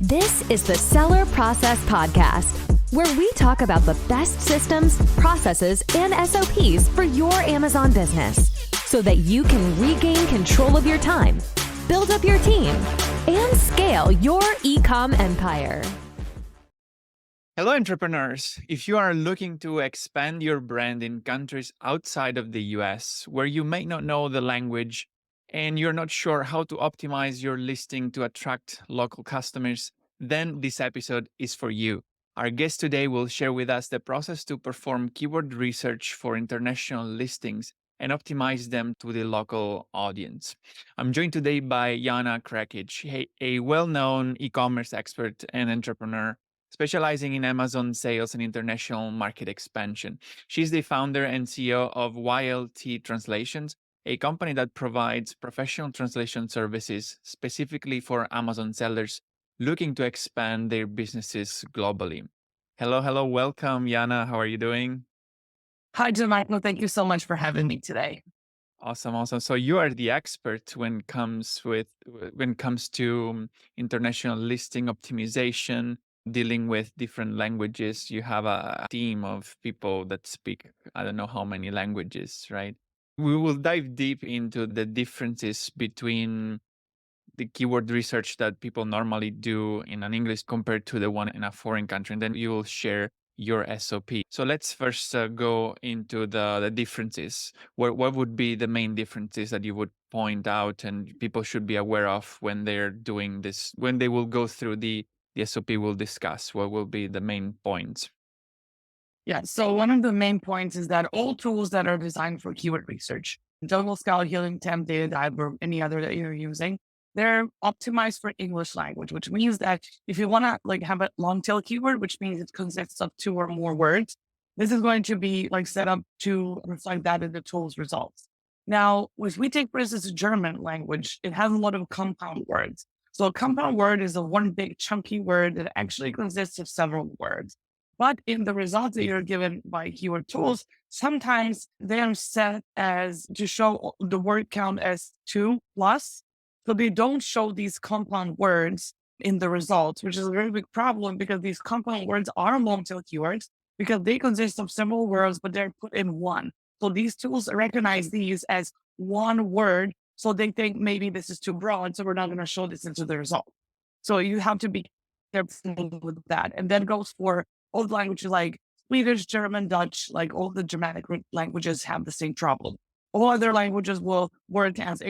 This is the Seller Process Podcast, where we talk about the best systems, processes, and SOPs for your Amazon business so that you can regain control of your time, build up your team, and scale your e-com empire. Hello, entrepreneurs. If you are looking to expand your brand in countries outside of the US where you may not know the language and you're not sure how to optimize your listing to attract local customers, then this episode is for you. Our guest today will share with us the process to perform keyword research for international listings and optimize them to the local audience. I'm joined today by Jana Krekic, a well-known e-commerce expert and entrepreneur specializing in Amazon sales and international market expansion. She's the founder and CEO of YLT Translations, a company that provides professional translation services specifically for Amazon sellers looking to expand their businesses globally. Hello, welcome, Jana. How are you doing? Hi, Gianmarco. Thank you so much for having me today. Awesome. So you are the expert when it comes to international listing optimization, dealing with different languages. You have a team of people that speak, I don't know how many languages, right? We will dive deep into the differences between the keyword research that people normally do in an English compared to the one in a foreign country. And then you will share your SOP. So let's first go into the differences. What would be the main differences that you would point out and people should be aware of when they're doing this, when they will go through the SOP we'll discuss? What will be the main points? Yeah. So one of the main points is that all tools that are designed for keyword research, Jungle Scout, Healing Temp, Data Dive, or any other that you're using, they're optimized for English language, which means that if you want to have a long tail keyword, which means it consists of 2 or more words, this is going to be set up to reflect that in the tool's results. Now, if we take, for instance, German language, it has a lot of compound words. So a compound word is a one big chunky word that actually consists of several words. But in the results that you're given by keyword tools, sometimes they are set as to show the word count as 2 plus. So they don't show these compound words in the results, which is a very big problem because these compound words are long tail keywords because they consist of several words, but they're put in one. So these tools recognize these as one word. So they think maybe this is too broad, so we're not going to show this into the result. So you have to be careful with that. And that goes for all the languages like Swedish, German, Dutch, all the Germanic languages have the same problem. All other languages will work as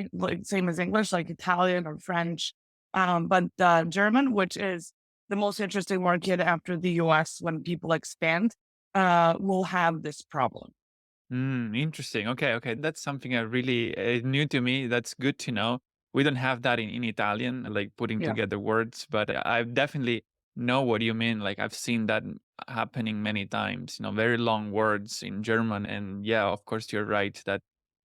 same as English, like Italian or French. But German, which is the most interesting market after the US when people expand, will have this problem. Interesting. Okay. That's something I really new to me. That's good to know. We don't have that in Italian, like putting Yeah. together words, but I definitely know what you mean. Like I've seen that happening many times, very long words in German. And yeah, of course, you're right that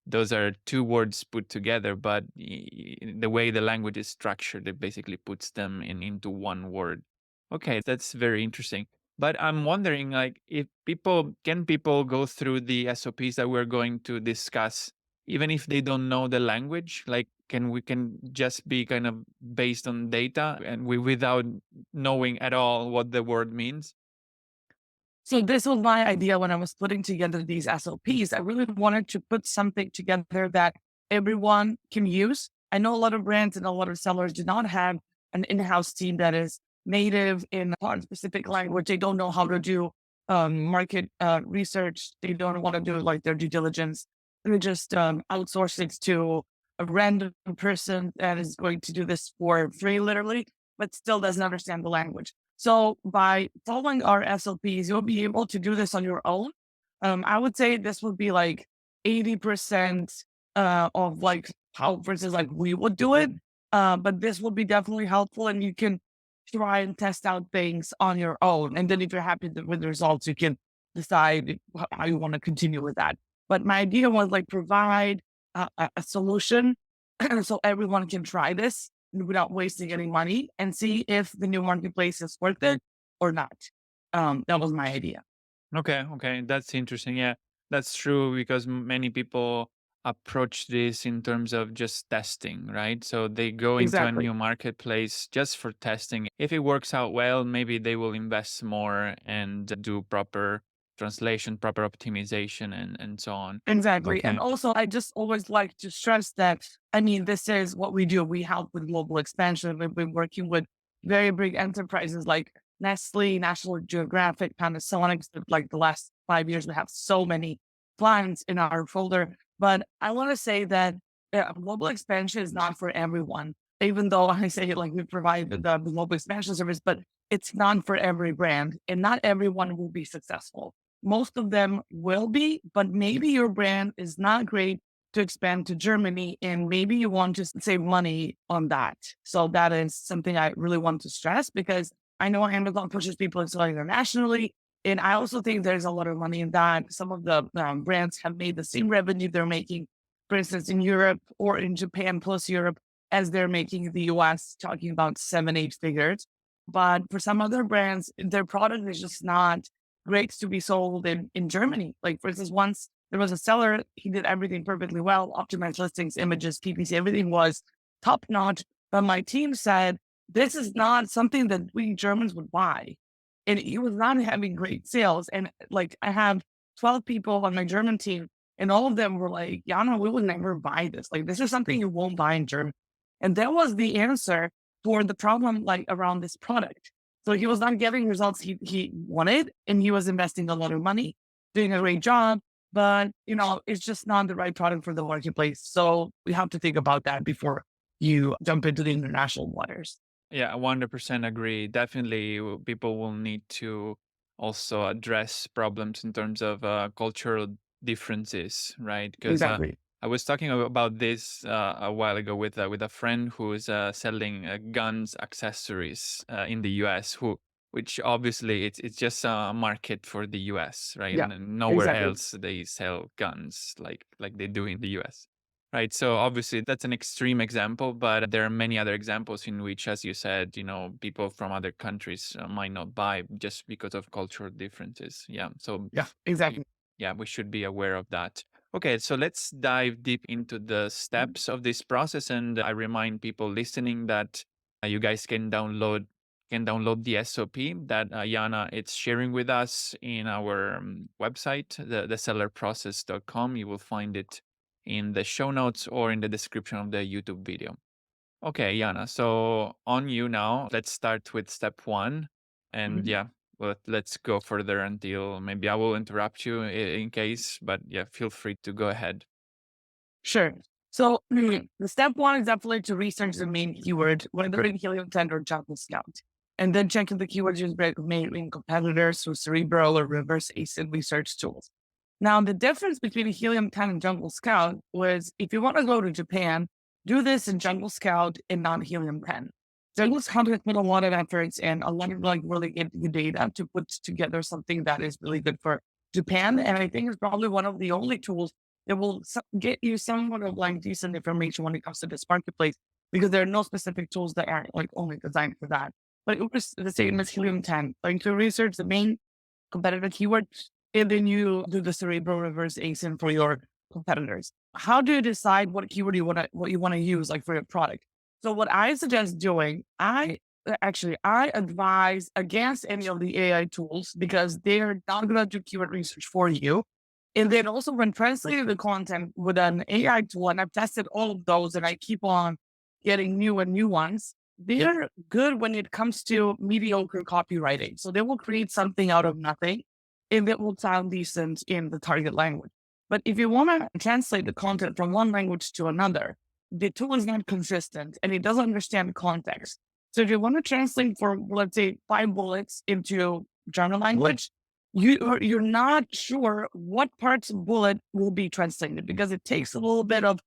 those are 2 words put together, but the way the language is structured, it basically puts them into one word. Okay, that's very interesting. But I'm wondering, if people go through the SOPs that we're going to discuss, even if they don't know the language? Like, we can just be kind of based on data and without knowing at all what the word means? So this was my idea when I was putting together these SOPs. I really wanted to put something together that everyone can use. I know a lot of brands and a lot of sellers do not have an in-house team that is native in a specific language. They don't know how to do market research. They don't want to do their due diligence. They just outsource it to a random person that is going to do this for free, literally, but still doesn't understand the language. So by following our SOPs, you'll be able to do this on your own. I would say this would be 80% of how, for instance, we would do it. But this will be definitely helpful and you can try and test out things on your own. And then if you're happy with the results, you can decide how you want to continue with that. But my idea was provide a solution so everyone can try this without wasting any money and see if the new marketplace is worth it or not. That was my idea. Okay, that's interesting. Yeah, that's true because many people approach this in terms of just testing, right? So they go into a Exactly. new marketplace just for testing. If it works out well, maybe they will invest more and do proper translation, proper optimization, and so on. Exactly. And Okay. also, I just always like to stress that, I mean, this is what we do. We help with global expansion. We've been working with very big enterprises like Nestle, National Geographic, Panasonic. Like the last 5 years, we have so many clients in our folder. But I want to say that global expansion is not for everyone, even though I say like we provide the global expansion service, but it's not for every brand and not everyone will be successful. Most of them will be, but maybe your brand is not great to expand to Germany and maybe you want to save money on that. So that is something I really want to stress because I know Amazon pushes people to sell internationally. And I also think there's a lot of money in that. Some of the brands have made the same revenue they're making, for instance, in Europe or in Japan plus Europe, as they're making in the US, talking about 7, 8 figures. But for some other brands, their product is just not great to be sold in Germany. Like, for instance, once there was a seller, he did everything perfectly well, optimized listings, images, PPC, everything was top notch. But my team said, this is not something that we Germans would buy. And he was not having great sales. And like, I have 12 people on my German team, and all of them were like, Jana, we would never buy this. Like, this is something you won't buy in Germany. And that was the answer for the problem, like around this product. So he was not getting results he wanted, and he was investing a lot of money, doing a great job, but it's just not the right product for the marketplace. So we have to think about that before you jump into the international waters. Yeah, 100% agree. Definitely, people will need to also address problems in terms of cultural differences, right? Because Exactly. I was talking about this a while ago with a friend who is selling guns accessories in the US, which obviously it's just a market for the US, right? Yeah, And nowhere exactly. else they sell guns like they do in the US. Right. So obviously that's an extreme example, but there are many other examples in which, as you said, people from other countries might not buy just because of cultural differences. Yeah. So Yeah, y- exactly. yeah, we should be aware of that. Okay. So let's dive deep into the steps of this process. And I remind people listening that you guys can download the SOP that Jana is sharing with us in our website, the sellerprocess.com. You will find it in the show notes or in the description of the YouTube video. Okay, Jana, so on you now. Let's start with step one. And Mhm. yeah, let's go further until maybe I will interrupt you in case, but yeah, feel free to go ahead. Sure. So the step one is definitely to research the main keyword, whether in Helium 10 or Jungle Scout. And then check if the keywords used by main competitors through Cerebral or reverse ASIN research tools. Now, the difference between Helium 10 and Jungle Scout was if you want to go to Japan, do this in Jungle Scout and not Helium 10. Jungle Scout has put a lot of efforts and a lot of like really good data to put together something that is really good for Japan. And I think it's probably one of the only tools that will get you somewhat of like decent information when it comes to this marketplace, because there are no specific tools that are like only designed for that. But it was the same as Helium 10, like to research the main competitive keywords, and then you do the Cerebral reverse ASIN for your competitors. How do you decide what keyword what you want to use like for your product? So what I suggest doing, I advise against any of the AI tools because they're not going to do keyword research for you. And then also when translating the content with an AI tool, and I've tested all of those and I keep on getting new and new ones, they're good when it comes to mediocre copywriting. So they will create something out of nothing and it will sound decent in the target language. But if you want to translate the content from one language to another, the tool is not consistent and it doesn't understand context. So if you want to translate for, let's say, 5 bullets into German language, you're not sure what parts of bullet will be translated because it takes a little bit of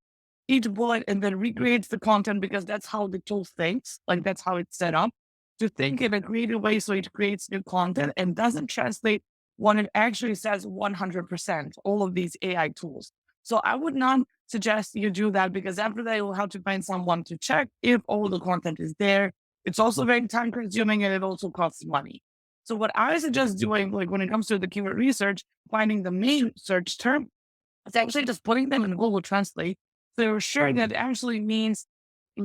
each bullet and then recreates the content because that's how the tool thinks. Like that's how it's set up to think in a creative way. So it creates new content and doesn't translate when it actually says 100%, all of these AI tools. So I would not suggest you do that because after that, you'll have to find someone to check if all the content is there. It's also very time consuming and it also costs money. So what I suggest doing, like when it comes to the keyword research, finding the main search term It's actually just putting them in Google Translate. So you're sure that actually means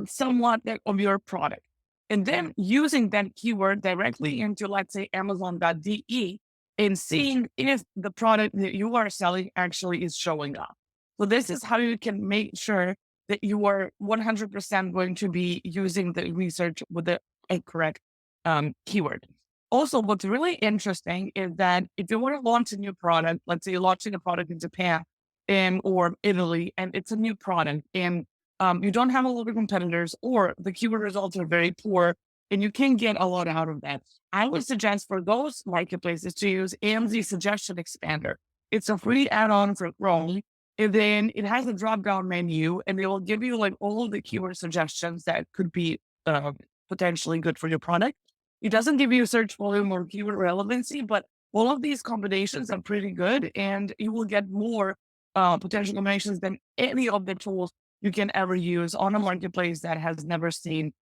somewhat of your product. And then using that keyword directly into, let's say, Amazon.de and seeing if the product that you are selling actually is showing up. So this is how you can make sure that you are 100% going to be using the research with the correct keyword. Also, what's really interesting is that if you want to launch a new product, let's say you're launching a product in Japan or Italy, and it's a new product, and you don't have a lot of competitors, or the keyword results are very poor, and you can get a lot out of that. I would suggest for those marketplaces to use AMZ Suggestion Expander. It's a free add-on for Chrome, and then it has a drop-down menu, and it will give you like all of the keyword suggestions that could be potentially good for your product. It doesn't give you search volume or keyword relevancy, but all of these combinations are pretty good, and you will get more potential combinations than any of the tools you can ever use on a marketplace that has never seen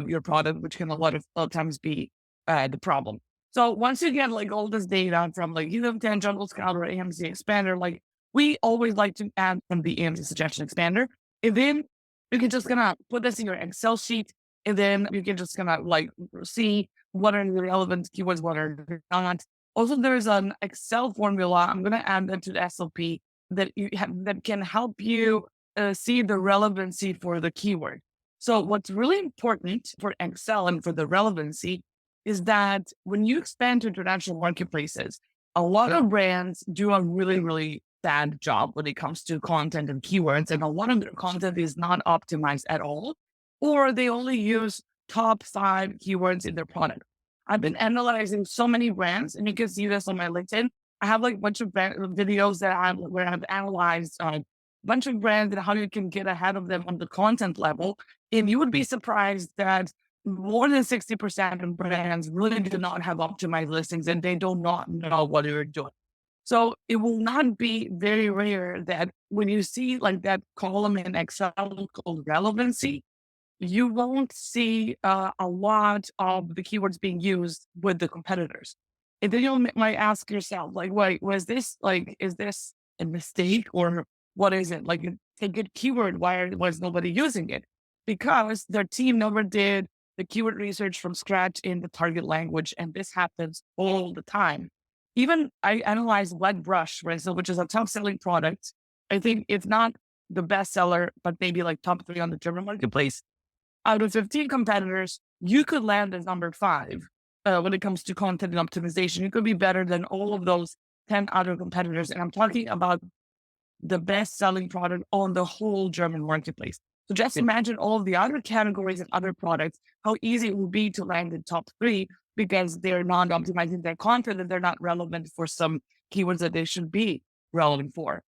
your product, which can a lot of times be the problem. So once you get like all this data from like either 10 Jungle Scout or AMC Expander, like we always like to add from the AMC Suggestion Expander, and then you can just gonna put this in your Excel sheet, and then you can just gonna like see what are the relevant keywords, what are not. Also, there's an Excel formula. I'm gonna add that to the SOP that you have that can help you see the relevancy for the keyword. So what's really important for Excel and for the relevancy is that when you expand to international marketplaces, a lot of brands do a really, really bad job when it comes to content and keywords. And a lot of their content is not optimized at all, or they only use top 5 keywords in their product. I've been analyzing so many brands, and you can see this on my LinkedIn. I have like a bunch of videos where I've analyzed a bunch of brands and how you can get ahead of them on the content level. And you would be surprised that more than 60% of brands really do not have optimized listings, and they do not know what they're doing. So it will not be very rare that when you see like that column in Excel called relevancy, you won't see a lot of the keywords being used with the competitors. And then you might ask yourself, like, wait, is this a mistake, or what is it? Like, it's a good keyword. Why was nobody using it? Because their team never did the keyword research from scratch in the target language. And this happens all the time. Even I analyzed Wet Brush, right? So, which is a top selling product. I think it's not the best seller, but maybe like top 3 on the German marketplace. Out of 15 competitors, you could land as number 5 when it comes to content and optimization. You could be better than all of those 10 other competitors. And I'm talking about the best selling product on the whole German marketplace. So just imagine all of the other categories and other products, how easy it would be to land in top 3 because they're not optimizing their content and they're not relevant for some keywords that they should be relevant for.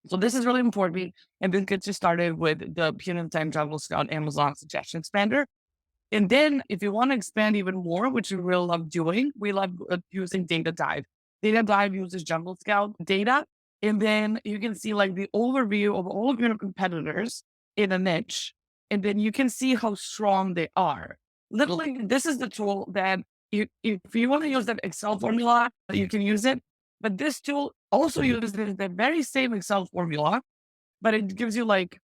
So this is really important. And then get you started with the Punitive Time Jungle Scout Amazon Suggestion Expander. And then if you want to expand even more, which we really love doing, we love using Data Dive. Data Dive uses Jungle Scout data. And then you can see like the overview of all of your competitors in a niche. And then you can see how strong they are. Literally, this is the tool that if you want to use that Excel formula, you can use it. But this tool also uses the very same Excel formula, but it gives you like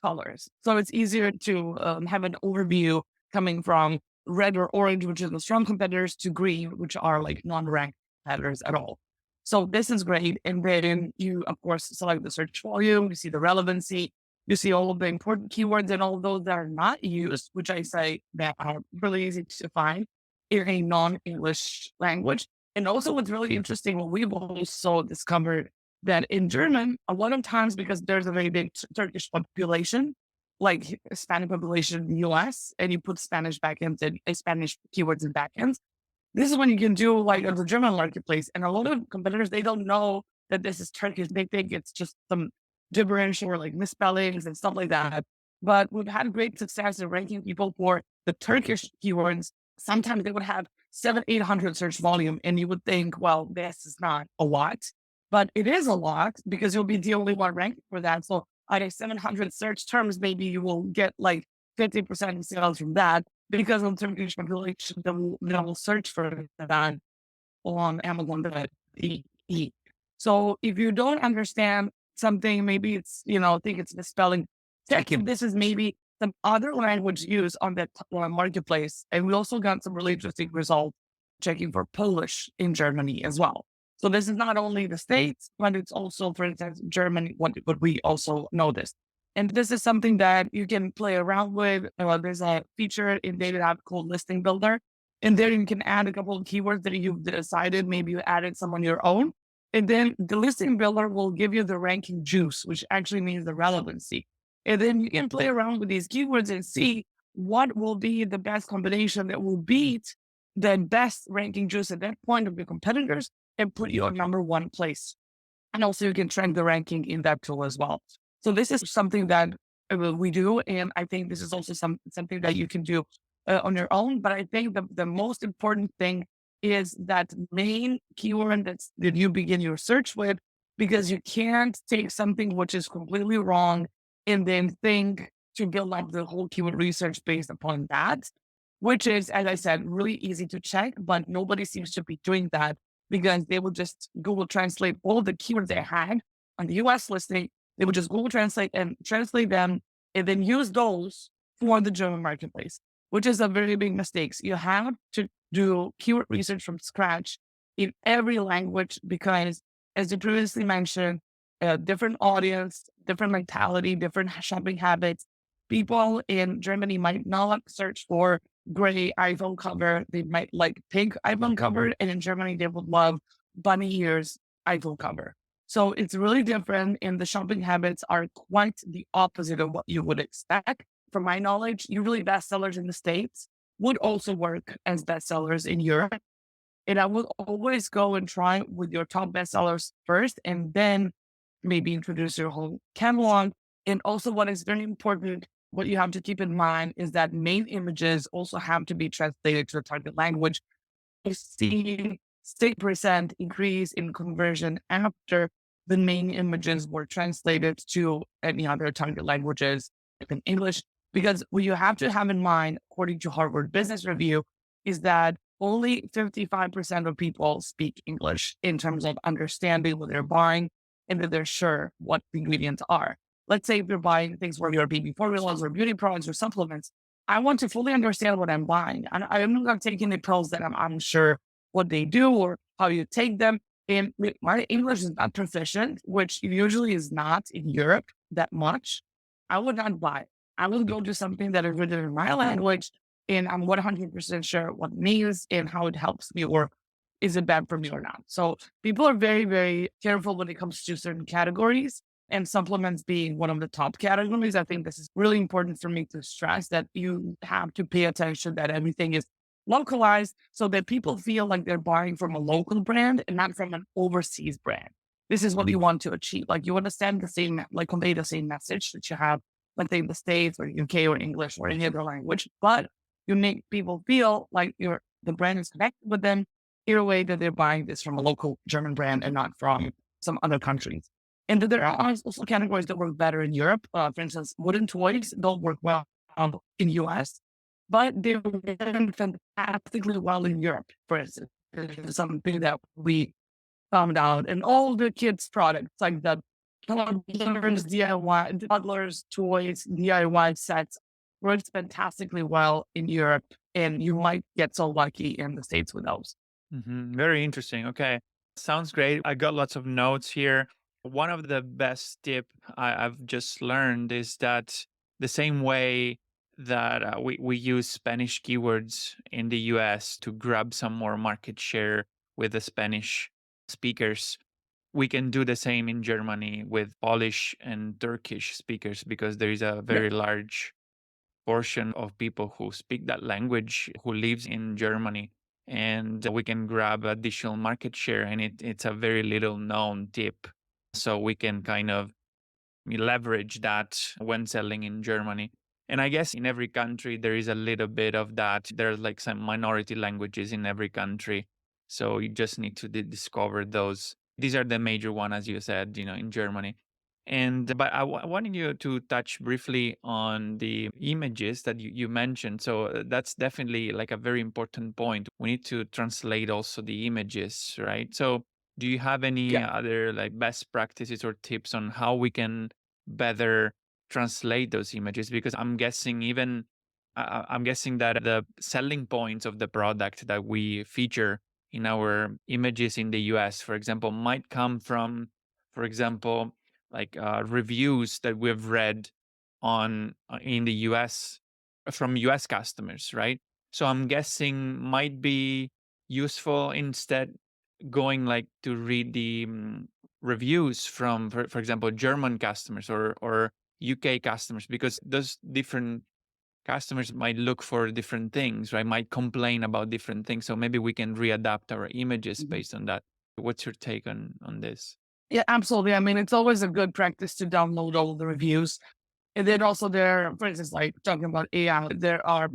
colors. So it's easier to have an overview coming from red or orange, which is the strong competitors, to green, which are like non-ranked competitors at all. So this is great. And then you, of course, select the search volume, you see the relevancy, you see all of the important keywords and all of those that are not used, which I say that are really easy to find in a non-English language. And also what's really interesting, what we've also discovered that in German, a lot of times, because there's a very big Turkish population, like Spanish population in the US, and you put Spanish backends and Spanish keywords in backends, this is when you can do like the German marketplace. And a lot of competitors, they don't know that this is Turkish. They think it's just some gibberish or like misspellings and stuff like that. But we've had great success in ranking people for the Turkish keywords. Sometimes they would have 700-800 search volume, and you would think, well, this is not a lot, but it is a lot because you'll be the only one ranking for that. So out of 700 search terms, maybe you will get like 50% of sales from that because of the Turkish population that will search for that on Amazon.de. So if you don't understand something, maybe it's, I think it's misspelling. Check if this is maybe some other language used on that marketplace. And we also got some really interesting results checking for Polish in Germany as well. So this is not only the States, but it's also, for instance, Germany, what we also noticed. And this is something that you can play around with. There's a feature in Dated app called Listing Builder. And there you can add a couple of keywords that you've decided, maybe you added some on your own. And then the Listing Builder will give you the ranking juice, which actually means the relevancy. And then you can play around with these keywords and see what will be the best combination that will beat the best ranking juice at that point of your competitors and put you on number one place. And also you can track the ranking in that tool as well. So this is something that we do. And I think this is also something that you can do on your own. But I think the most important thing is that main keyword that you begin your search with, because you can't take something which is completely wrong and then think to build up the whole keyword research based upon that, which is, as I said, really easy to check, but nobody seems to be doing that because they will just Google Translate all the keywords they had on the US listing. They would just Google Translate and translate them and then use those for the German marketplace, which is a very big mistake. You have to do keyword research from scratch in every language because, as you previously mentioned, different audience, different mentality, different shopping habits. People in Germany might not search for gray iPhone cover. They might like pink iPhone cover. And in Germany, they would love bunny ears iPhone cover. So it's really different. And the shopping habits are quite the opposite of what you would expect. From my knowledge, usually bestsellers in the States would also work as bestsellers in Europe. And I would always go and try with your top bestsellers first, and then maybe introduce your whole catalog. And also what is very important, what you have to keep in mind is that main images also have to be translated to the target language. I see 6% increase in conversion after the main images were translated to any other target languages in English. Because what you have to have in mind, according to Harvard Business Review, is that only 55% of people speak English in terms of understanding what they're buying and that they're sure what the ingredients are. Let's say if you're buying things where you're baby formulas or beauty products or supplements, I want to fully understand what I'm buying. And I'm not going to take any pills that I'm unsure what they do or how you take them. And my English is not proficient, which usually is not in Europe that much. I would not buy it. I will go to something that is written in my language and I'm 100% sure what it means and how it helps me, or is it bad for me or not. So people are very, very careful when it comes to certain categories, and supplements being one of the top categories. I think this is really important for me to stress that you have to pay attention that everything is localized so that people feel like they're buying from a local brand and not from an overseas brand. This is what you want to achieve. Like you want to send the same, like convey the same message that you have, let's say in the States or UK or English or any other language, but you make people feel like the brand is connected with them in a way that they're buying this from a local German brand and not from some other countries. And there are also categories that work better in Europe. For instance, wooden toys don't work well in US, but they work fantastically well in Europe, for instance. It's something that we found out. And all the kids' products, like the toddlers DIY, toddlers toys, DIY sets, works fantastically well in Europe. And you might get so lucky in the States with those. Very interesting. Okay. Sounds great. I got lots of notes here. One of the best tip I've just learned is that the same way that we use Spanish keywords in the US to grab some more market share with the Spanish speakers, we can do the same in Germany with Polish and Turkish speakers because there is a very large portion of people who speak that language who lives in Germany, and we can grab additional market share, and it's a very little known tip, so we can kind of leverage that when selling in Germany. And I guess in every country there is a little bit of that. There's like some minority languages in every country, so you just need to discover those. These are the major one, as you said, in Germany. And but I wanted you to touch briefly on the images that you mentioned. So that's definitely like a very important point. We need to translate also the images, right? So Do you have any Yeah. other like best practices or tips on how we can better translate those images? Because I'm guessing even I'm guessing that the selling points of the product that we feature in our images in the US, for example, might come from, for example, like reviews that we've read on in the US from US customers, right? So I'm guessing might be useful instead going like to read the reviews from, for example, German customers or UK customers, because those different customers might look for different things, right? Might complain about different things. So maybe we can readapt our images Mhm. based on that. What's your take on this? Yeah, absolutely. I mean, it's always a good practice to download all the reviews. And then also there, for instance, like talking about AI,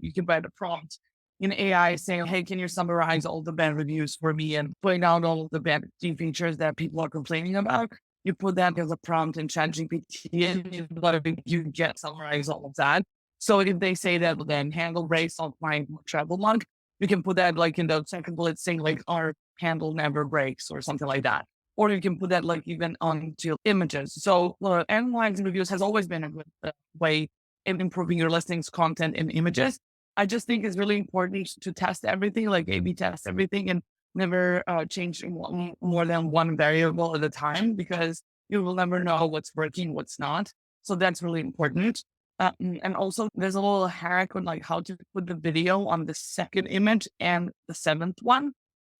you can write a prompt in AI saying, hey, can you summarize all the bad reviews for me and point out all of the bad features that people are complaining about? You put that as a prompt in ChatGPT and you get summarize all of that. So if they say that, well, then handle breaks on my travel mug, you can put that like in the second bullet saying like our handle never breaks or something like that. Or you can put that like even onto images. So analyzing reviews has always been a good way in improving your listings content in images. I just think it's really important to test everything, like A/B test everything, and never change more than one variable at a time, because you will never know what's working, what's not. So that's really important. And also, there's a little hack on like how to put the video on the second image and the seventh one,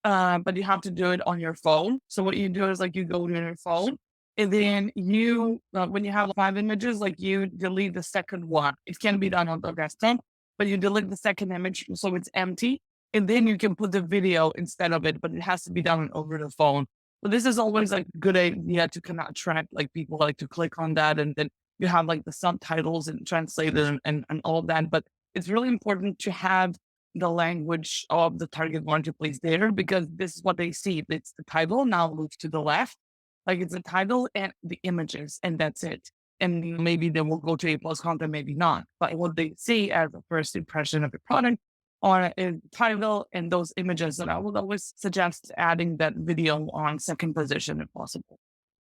but you have to do it on your phone. So what you do is like you go to your phone, and then when you have 5 images, like you delete the second one. It can be done on the desktop, but you delete the second image so it's empty, and then you can put the video instead of it, but it has to be done over the phone. But this is always like a good idea to kind of attract like people like to click on that, and then you have like the subtitles and translated and all of that. But it's really important to have the language of the target marketplace there, because this is what they see. It's the title. Now move to the left. Like it's the title and the images, and that's it. And maybe they will go to A plus content, maybe not. But what they see as a first impression of the product or a title and those images, and I would always suggest adding that video on second position if possible.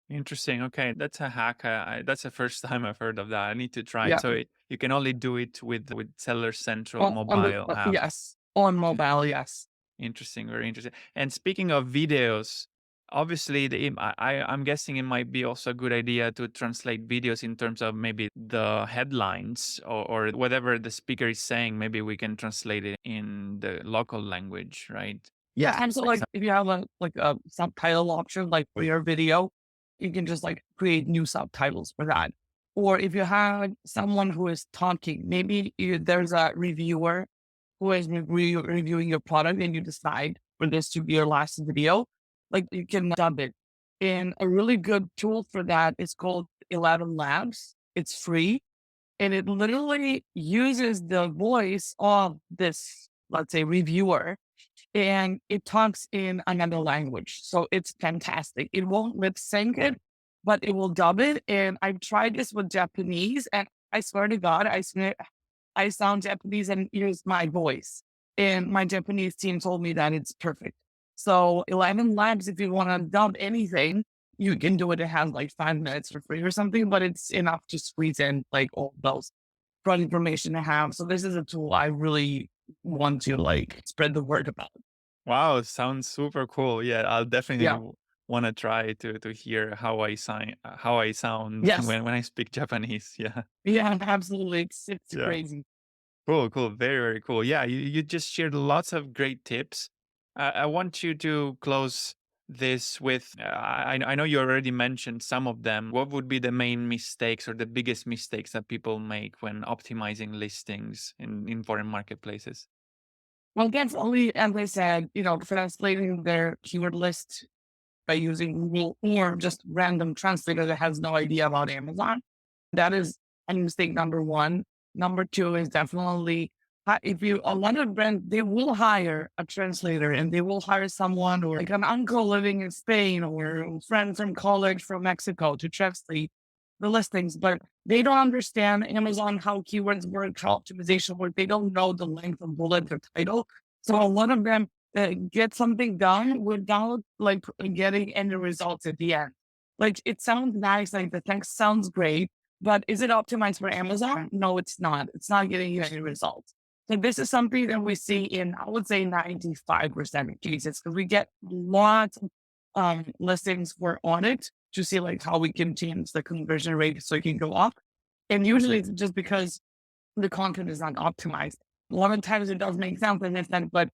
Interesting. Okay, that's a hack. That's the first time I've heard of that. I need to try it. Yeah. So you can only do it with Seller Central On the, mobile app. yes. On mobile, yes. Interesting, very interesting. And speaking of videos, obviously, I'm guessing it might be also a good idea to translate videos in terms of maybe the headlines or whatever the speaker is saying. Maybe we can translate it in the local language, right? Yeah. And so like if you have a subtitle option, like for your video, you can just like create new subtitles for that. Or if you have someone who is talking, maybe there's a reviewer who is reviewing your product and you decide for this to be your last video, like you can dub it. And a really good tool for that is called 11 Labs. It's free, and it literally uses the voice of this, let's say, reviewer, and it talks in another language. So it's fantastic. It won't lip sync it, but it will dub it. And I've tried this with Japanese, and I swear to God, I sound Japanese and here's my voice. And my Japanese team told me that it's perfect. So 11 Labs, if you want to dub anything, you can do it. It has like 5 minutes for free or something, but it's enough to squeeze in like all those product information I have. So this is a tool I really want to like spread the word about. Wow, sounds super cool. Yeah, I'll Yeah. definitely want to try to hear how I sound Yes. when I speak Japanese. Yeah. Yeah, absolutely. It's Yeah. crazy. Cool, cool. Very, very cool. Yeah, you just shared lots of great tips. I want you to close this with I know you already mentioned some of them. What would be the main mistakes or the biggest mistakes that people make when optimizing listings in foreign marketplaces? Well, that's only, as I said, translating their keyword list by using Google or just random translator that has no idea about Amazon. That is a mistake number one. Number two is definitely if you a lot of brands they will hire a translator and they will hire someone or like an uncle living in Spain or a friend from college from Mexico to translate the listings, but they don't understand Amazon, how keywords work, how optimization work. They don't know the length of bullet or title. So a lot of them get something done without like getting any results at the end. Like it sounds nice, like the text sounds great, but is it optimized for Amazon? No, it's not. It's not getting you any results. So this is something that we see in, I would say, 95% of cases, because we get lots of listings for audit to see like how we can change the conversion rate so it can go up. And usually it's just because the content is not optimized. A lot of times it does make sense in this sense, but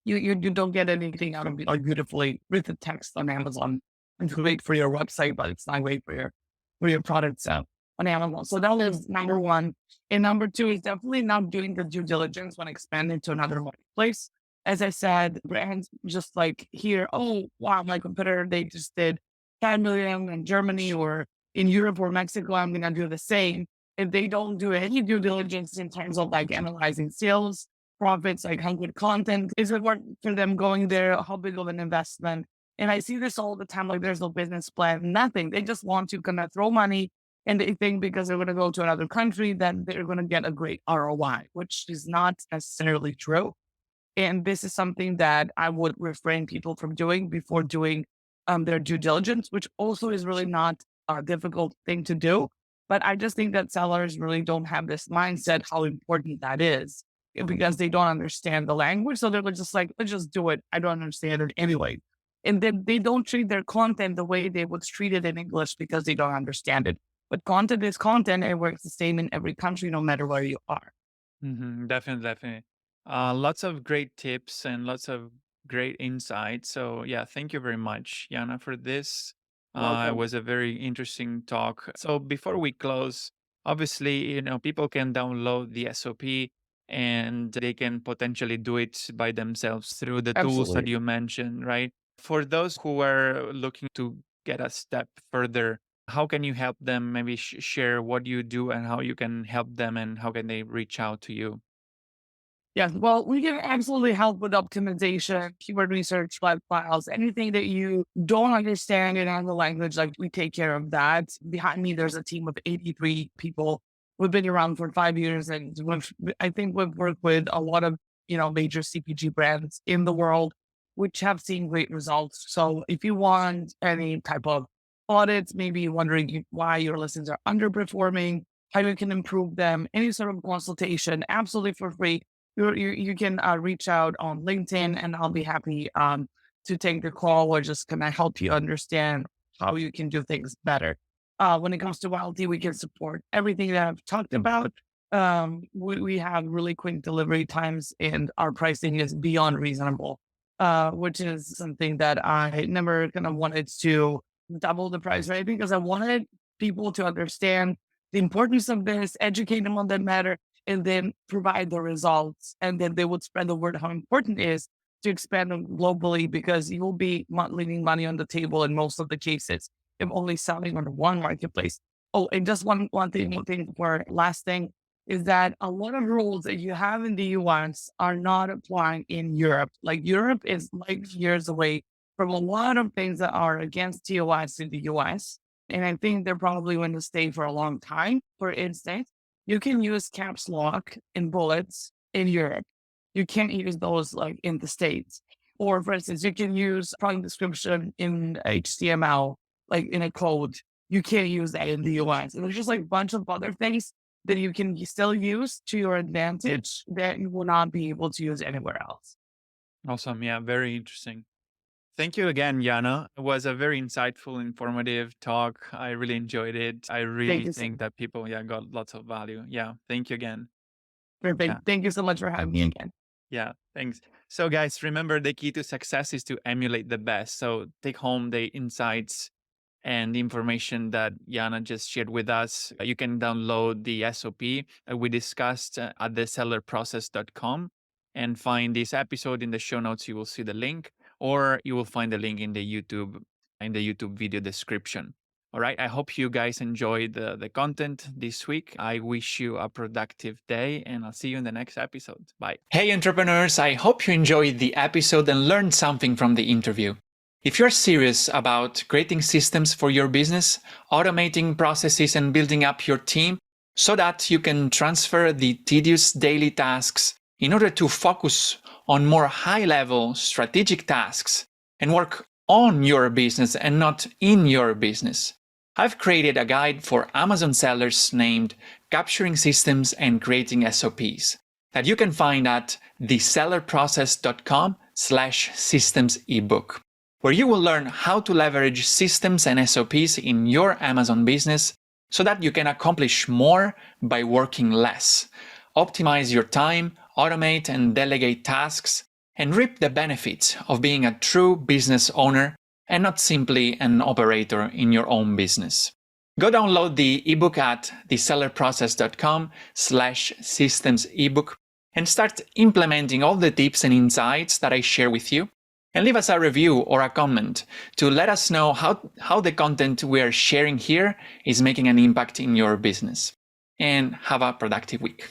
you don't get anything out of it, like beautifully written text on Amazon. It's great for your website, but it's not great for your products on Amazon. So that is number one. And number two is definitely not doing the due diligence when expanding to another marketplace. As I said, brands just like here, oh wow, my competitor, they just did 10 million in Germany or in Europe or Mexico. I'm gonna do the same. If they don't do any due diligence in terms of like analyzing sales, profits, like how good content, is it worth for them going there? How big of an investment? And I see this all the time, like there's no business plan, nothing. They just want to kind of throw money and they think because they're going to go to another country that they're going to get a great ROI, which is not necessarily true. And this is something that I would refrain people from doing before doing their due diligence, which also is really not a difficult thing to do. But I just think that sellers really don't have this mindset, how important that is, because they don't understand the language. So they're just like, let's just do it. I don't understand it anyway. And then they don't treat their content the way they would treat it in English because they don't understand it. But content is content. It works the same in every country, no matter where you are. Definitely, definitely. Lots of great tips and lots of great insights. So yeah, thank you very much, Jana, for this. It Welcome. was a very interesting talk. So before we close, obviously, people can download the SOP and they can potentially do it by themselves through the tools that Absolutely. you mentioned, right? For those who are looking to get a step further, how can you help them? Maybe share what you do and how you can help them and how can they reach out to you? Yes, well, we can absolutely help with optimization, keyword research, web files, anything that you don't understand in another language, like we take care of that. Behind me, there's a team of 83 people. We've been around for 5 years and I think we've worked with a lot of, major CPG brands in the world, which have seen great results. So if you want any type of audits, maybe you're wondering why your listings are underperforming, how you can improve them, any sort of consultation, absolutely for free you can reach out on LinkedIn and I'll be happy to take the call or just kind of help you understand how you can do things better. When it comes to YLT, we can support everything that I've talked about. We have really quick delivery times and our pricing is beyond reasonable, which is something that I never kind of wanted to double the price, right? Because I wanted people to understand the importance of this, educate them on that matter, and then provide the results. And then they would spread the word how important it is to expand them globally because you will be leaving money on the table in most of the cases if only selling on one marketplace. Oh, and just one thing for last thing is that a lot of rules that you have in the US are not applying in Europe. Like Europe is like years away from a lot of things that are against TOS in the US. And I think they're probably going to stay for a long time. For instance, you can use caps lock and bullets in Europe. You can't use those like in the States. Or for instance, you can use product description in HTML, like in a code. You can't use that in the US. And there's just like a bunch of other things that you can still use to your advantage that you will not be able to use anywhere else. Awesome. Yeah, very interesting. Thank you again, Jana. It was a very insightful, informative talk. I really enjoyed it. I Thank really you so think that people, yeah, got lots of value. Yeah. Thank you again. perfect. Yeah. Thank you so much for having me again. Yeah. Thanks. So, guys, remember the key to success is to emulate the best. So, take home the insights and the information that Jana just shared with us. You can download the SOP we discussed at thesellerprocess.com and find this episode in the show notes. You will see the link, or you will find the link in the YouTube video description. All right. I hope you guys enjoyed the content this week. I wish you a productive day and I'll see you in the next episode. Bye. Hey, entrepreneurs. I hope you enjoyed the episode and learned something from the interview. If you're serious about creating systems for your business, automating processes, and building up your team so that you can transfer the tedious daily tasks in order to focus on more high-level strategic tasks and work on your business and not in your business, I've created a guide for Amazon sellers named Capturing Systems and Creating SOPs that you can find at thesellerprocess.com/systems ebook, where you will learn how to leverage systems and SOPs in your Amazon business so that you can accomplish more by working less, optimize your time, automate and delegate tasks, and reap the benefits of being a true business owner and not simply an operator in your own business. Go download the ebook at thesellerprocess.com/systems ebook and start implementing all the tips and insights that I share with you. And leave us a review or a comment to let us know how the content we are sharing here is making an impact in your business. And have a productive week.